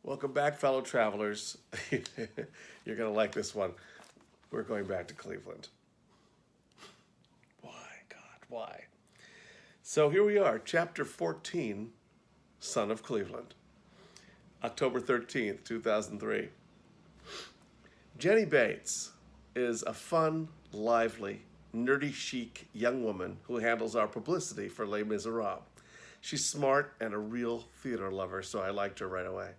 Welcome back, fellow travelers. You're going to like this one. We're going back to Cleveland. Why, God, why? So here we are, chapter 14, Son of Cleveland, October 13th, 2003. Jenny Bates is a fun, lively, nerdy chic young woman who handles our publicity for Les Miserables. She's smart and a real theater lover, so I liked her right away.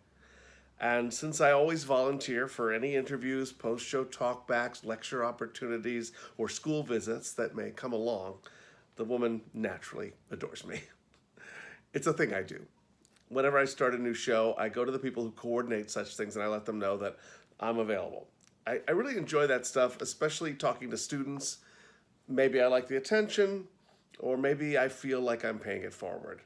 And since I always volunteer for any interviews, post-show talkbacks, lecture opportunities, or school visits that may come along, the woman naturally adores me. It's a thing I do. Whenever I start a new show, I go to the people who coordinate such things and I let them know that I'm available. I really enjoy that stuff, especially talking to students. Maybe I like the attention, or maybe I feel like I'm paying it forward.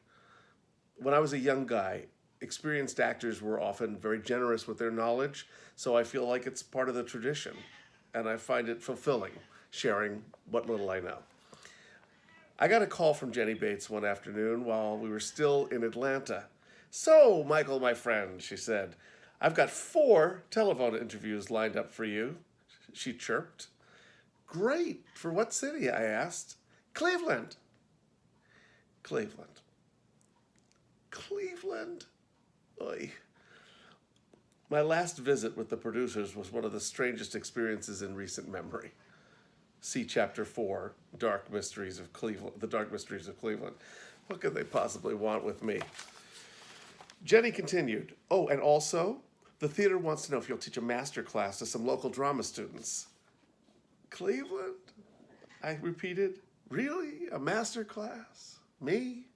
When I was a young guy, experienced actors were often very generous with their knowledge, so I feel like it's part of the tradition, and I find it fulfilling sharing what little I know. I got a call from Jenny Bates one afternoon while we were still in Atlanta. "So, Michael, my friend," she said, "I've got 4 telephone interviews lined up for you," she chirped. "Great. For what city?" I asked. "Cleveland." Cleveland. Cleveland. Oy. My last visit with the producers was one of the strangest experiences in recent memory. See Chapter 4, Dark Mysteries of Cleveland, The Dark Mysteries of Cleveland. What could they possibly want with me? Jenny continued, "Oh, and also, the theater wants to know if you'll teach a master class to some local drama students." "Cleveland?" I repeated. "Really? A master class? Me?"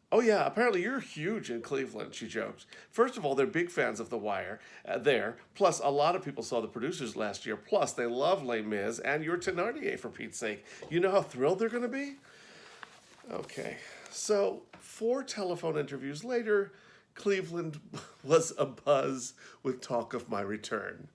"Oh yeah, apparently you're huge in Cleveland," she joked. "First of all, they're big fans of The Wire there. Plus, a lot of people saw the producers last year. Plus, they love Les Mis and your Thénardier, for Pete's sake. You know how thrilled they're going to be?" Okay, so 4 telephone interviews later, Cleveland was abuzz with talk of my return.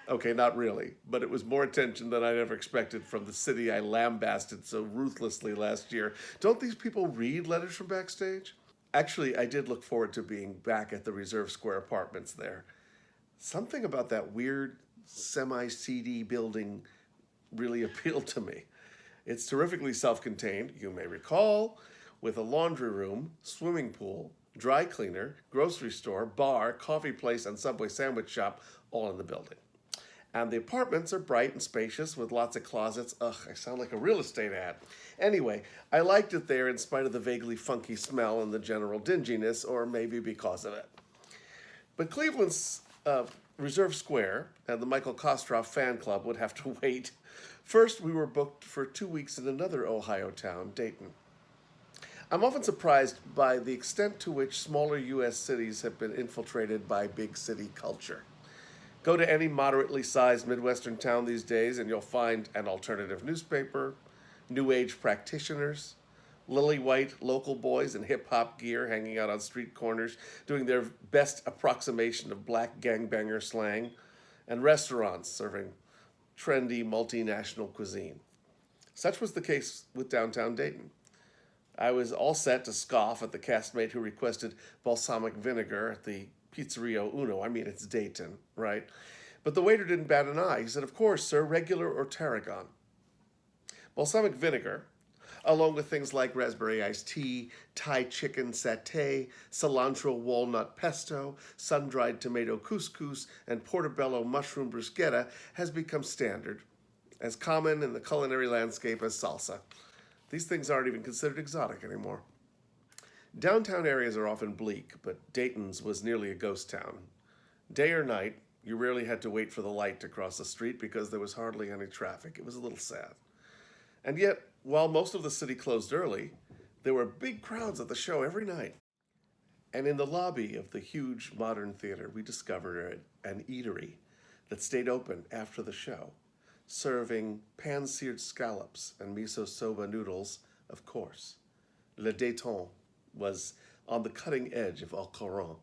Okay, not really, but it was more attention than I'd ever expected from the city I lambasted so ruthlessly last year. Don't these people read letters from Backstage? Actually, I did look forward to being back at the Reserve Square apartments there. Something about that weird semi-seedy building really appealed to me. It's terrifically self-contained, you may recall, with a laundry room, swimming pool, dry cleaner, grocery store, bar, coffee place, and Subway sandwich shop all in the building. And the apartments are bright and spacious with lots of closets. Ugh, I sound like a real estate ad. Anyway, I liked it there in spite of the vaguely funky smell and the general dinginess, or maybe because of it. But Cleveland's Reserve Square and the Michael Kostroff fan club would have to wait. First, we were booked for 2 weeks in another Ohio town, Dayton. I'm often surprised by the extent to which smaller U.S. cities have been infiltrated by big city culture. Go to any moderately sized Midwestern town these days and you'll find an alternative newspaper, new age practitioners, lily white local boys in hip hop gear hanging out on street corners doing their best approximation of black gangbanger slang, and restaurants serving trendy multinational cuisine. Such was the case with downtown Dayton. I was all set to scoff at the castmate who requested balsamic vinegar at the Pizzeria Uno. I mean, it's Dayton, right? But the waiter didn't bat an eye. He said, "Of course, sir, regular or tarragon." Balsamic vinegar, along with things like raspberry iced tea, Thai chicken satay, cilantro walnut pesto, sun-dried tomato couscous, and portobello mushroom bruschetta, has become standard, as common in the culinary landscape as salsa. These things aren't even considered exotic anymore. Downtown areas are often bleak, but Dayton's was nearly a ghost town. Day or night, you rarely had to wait for the light to cross the street because there was hardly any traffic. It was a little sad. And yet, while most of the city closed early, there were big crowds at the show every night. And in the lobby of the huge modern theater, we discovered an eatery that stayed open after the show, serving pan-seared scallops and miso soba noodles, of course. Le Détente was on the cutting edge of Au Courant.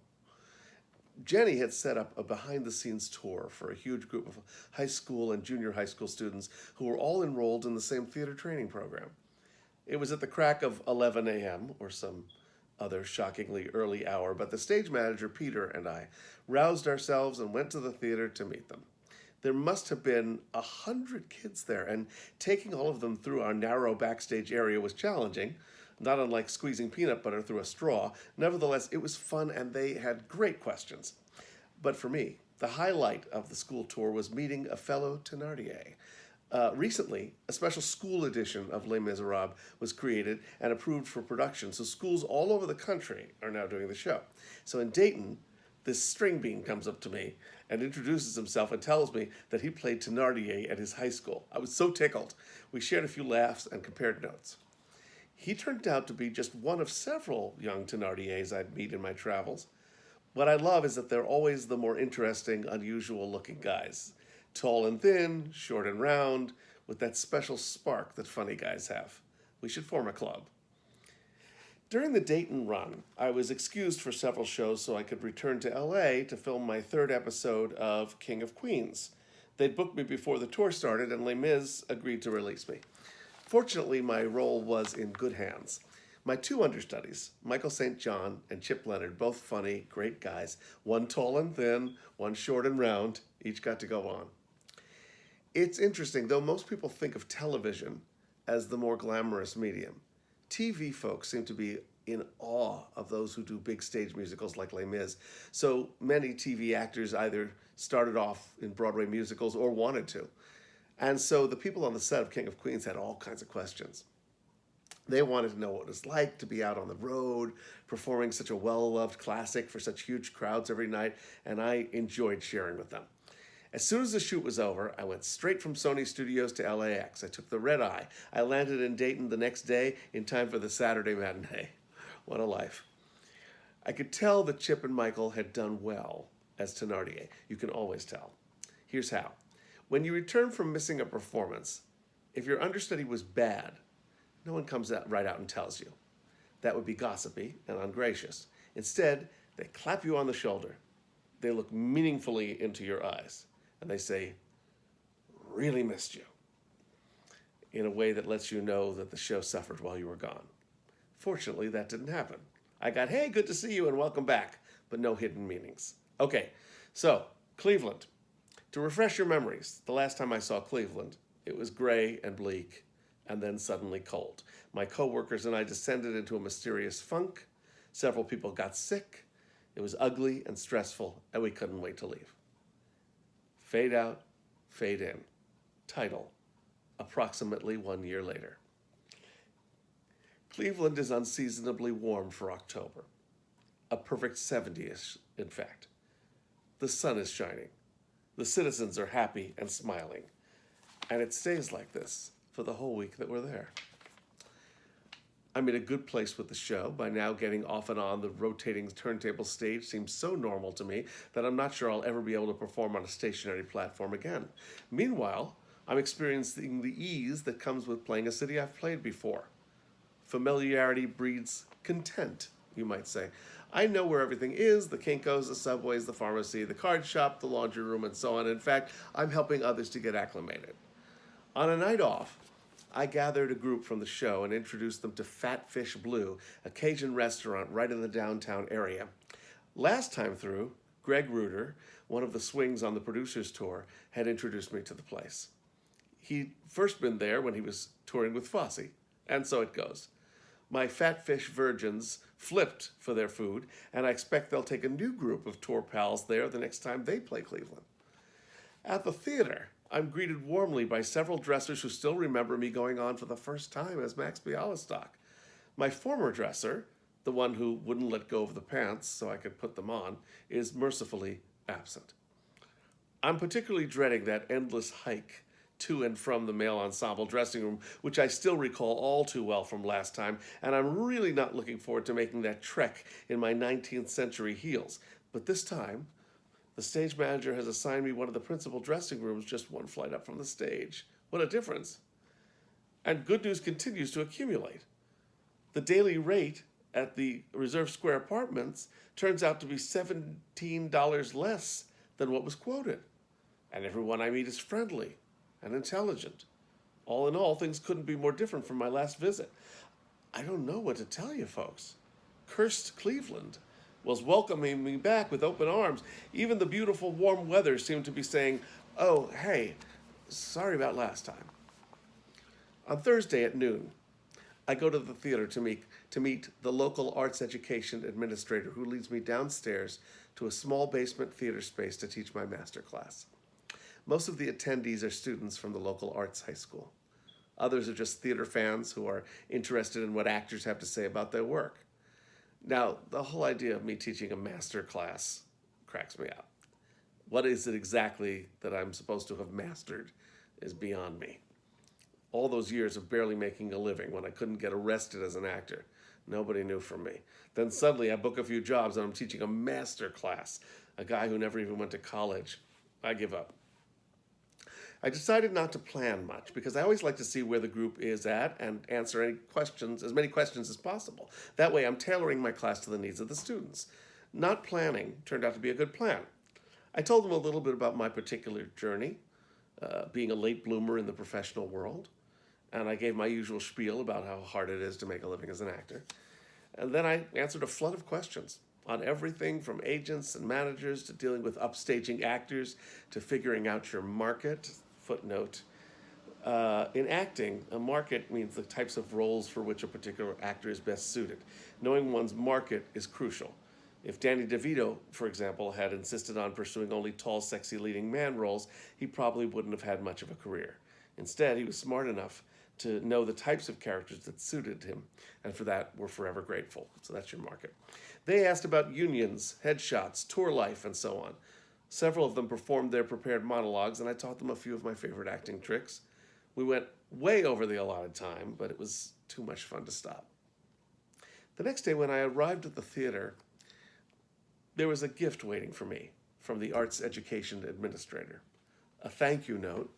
Jenny had set up a behind-the-scenes tour for a huge group of high school and junior high school students who were all enrolled in the same theater training program. It was at the crack of 11 a.m., or some other shockingly early hour, but the stage manager, Peter, and I roused ourselves and went to the theater to meet them. There must have been 100 kids there, and taking all of them through our narrow backstage area was challenging, not unlike squeezing peanut butter through a straw. Nevertheless, it was fun, and they had great questions. But for me, the highlight of the school tour was meeting a fellow Thénardier. Recently, a special school edition of Les Miserables was created and approved for production, so schools all over the country are now doing the show. So in Dayton, this string bean comes up to me and introduces himself and tells me that he played Thénardier at his high school. I was so tickled. We shared a few laughs and compared notes. He turned out to be just one of several young Thénardiers I'd meet in my travels. What I love is that they're always the more interesting, unusual-looking guys. Tall and thin, short and round, with that special spark that funny guys have. We should form a club. During the Dayton run, I was excused for several shows so I could return to LA to film my third episode of King of Queens. They'd booked me before the tour started, and Les Mis agreed to release me. Fortunately, my role was in good hands. My two understudies, Michael St. John and Chip Leonard, both funny, great guys, one tall and thin, one short and round, each got to go on. It's interesting, though most people think of television as the more glamorous medium, TV folks seem to be in awe of those who do big stage musicals like Les Mis. So many TV actors either started off in Broadway musicals or wanted to. And so the people on the set of King of Queens had all kinds of questions. They wanted to know what it was like to be out on the road, performing such a well-loved classic for such huge crowds every night, and I enjoyed sharing with them. As soon as the shoot was over, I went straight from Sony Studios to LAX. I took the red eye. I landed in Dayton the next day in time for the Saturday matinee. What a life. I could tell that Chip and Michael had done well as Thénardier. You can always tell. Here's how. When you return from missing a performance, if your understudy was bad, no one comes right out and tells you. That would be gossipy and ungracious. Instead, they clap you on the shoulder. They look meaningfully into your eyes, and they say, "Really missed you," in a way that lets you know that the show suffered while you were gone. Fortunately, that didn't happen. I got, "Hey, good to see you and welcome back," but no hidden meanings. Okay, so Cleveland. To refresh your memories, the last time I saw Cleveland, it was gray and bleak, and then suddenly cold. My coworkers and I descended into a mysterious funk. Several people got sick. It was ugly and stressful, and we couldn't wait to leave. Fade out, fade in. Title, approximately 1 year later. Cleveland is unseasonably warm for October. A perfect 70-ish, in fact. The sun is shining. The citizens are happy and smiling. And it stays like this for the whole week that we're there. I'm in a good place with the show. By now, getting off and on the rotating turntable stage seems so normal to me that I'm not sure I'll ever be able to perform on a stationary platform again. Meanwhile, I'm experiencing the ease that comes with playing a city I've played before. Familiarity breeds content, you might say. I know where everything is, the Kinko's, the Subways, the pharmacy, the card shop, the laundry room, and so on. In fact, I'm helping others to get acclimated. On a night off, I gathered a group from the show and introduced them to Fat Fish Blue, a Cajun restaurant right in the downtown area. Last time through, Greg Reuter, one of the swings on the producers tour, had introduced me to the place. He'd first been there when he was touring with Fosse, and so it goes. My Fat Fish virgins flipped for their food, and I expect they'll take a new group of tour pals there the next time they play Cleveland. At the theater, I'm greeted warmly by several dressers who still remember me going on for the first time as Max Bialystock. My former dresser, the one who wouldn't let go of the pants so I could put them on, is mercifully absent. I'm particularly dreading that endless hike to and from the male ensemble dressing room, which I still recall all too well from last time, and I'm really not looking forward to making that trek in my 19th century heels. But this time, the stage manager has assigned me one of the principal dressing rooms just one flight up from the stage. What a difference. And good news continues to accumulate. The daily rate at the Reserve Square Apartments turns out to be $17 less than what was quoted. And everyone I meet is friendly and intelligent. All in all, things couldn't be more different from my last visit. I don't know what to tell you, folks. cursed Cleveland was welcoming me back with open arms. Even the beautiful warm weather seemed to be saying, "Oh, hey, sorry about last time." On Thursday at noon, I go to the theater to meet the local arts education administrator who leads me downstairs to a small basement theater space to teach my master class. Most of the attendees are students from the local arts high school. Others are just theater fans who are interested in what actors have to say about their work. Now, the whole idea of me teaching a master class cracks me up. What is it exactly that I'm supposed to have mastered is beyond me. All those years of barely making a living when I couldn't get arrested as an actor, nobody knew from me. Then suddenly I book a few jobs and I'm teaching a master class, a guy who never even went to college. I give up. I decided not to plan much because I always like to see where the group is at and answer as many questions as possible. That way I'm tailoring my class to the needs of the students. Not planning turned out to be a good plan. I told them a little bit about my particular journey, being a late bloomer in the professional world, and I gave my usual spiel about how hard it is to make a living as an actor. And then I answered a flood of questions on everything from agents and managers to dealing with upstaging actors to figuring out your market. Footnote, in acting, a market means the types of roles for which a particular actor is best suited. Knowing one's market is crucial. If Danny DeVito, for example, had insisted on pursuing only tall, sexy leading man roles, he probably wouldn't have had much of a career. Instead, he was smart enough to know the types of characters that suited him, and for that, we're forever grateful. So that's your market. They asked about unions, headshots, tour life, and so on. Several of them performed their prepared monologues, and I taught them a few of my favorite acting tricks. We went way over the allotted time, but it was too much fun to stop. The next day, when I arrived at the theater, there was a gift waiting for me from the arts education administrator. A thank you note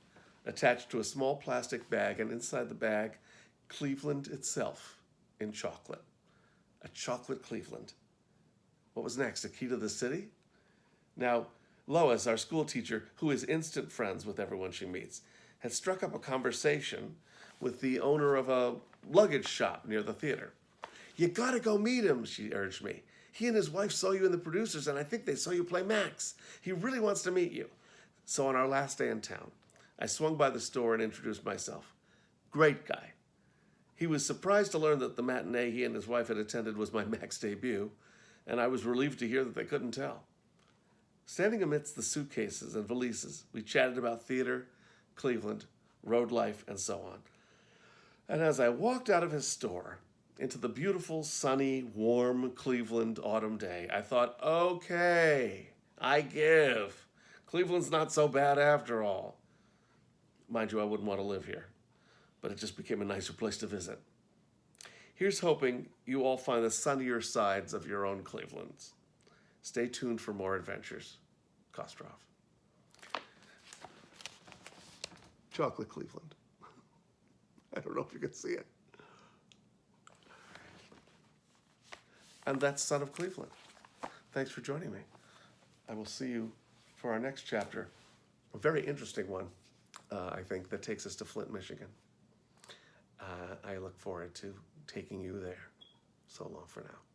attached to a small plastic bag, and inside the bag, Cleveland itself in chocolate. A chocolate Cleveland. What was next? A key to the city? Now, Lois, our school teacher, who is instant friends with everyone she meets, had struck up a conversation with the owner of a luggage shop near the theater. "You gotta go meet him," she urged me. "He and his wife saw you in the producers, and I think they saw you play Max. He really wants to meet you." So on our last day in town, I swung by the store and introduced myself. Great guy. He was surprised to learn that the matinee he and his wife had attended was my Max debut, and I was relieved to hear that they couldn't tell. Standing amidst the suitcases and valises, we chatted about theater, Cleveland, road life, and so on. And as I walked out of his store into the beautiful, sunny, warm Cleveland autumn day, I thought, okay, I give. Cleveland's not so bad after all. Mind you, I wouldn't want to live here, but it just became a nicer place to visit. Here's hoping you all find the sunnier sides of your own Clevelands. Stay tuned for more adventures. Kostrov. Chocolate Cleveland. I don't know if you can see it. And that's Son of Cleveland. Thanks for joining me. I will see you for our next chapter. A very interesting one, I think, that takes us to Flint, Michigan. I look forward to taking you there. So long for now.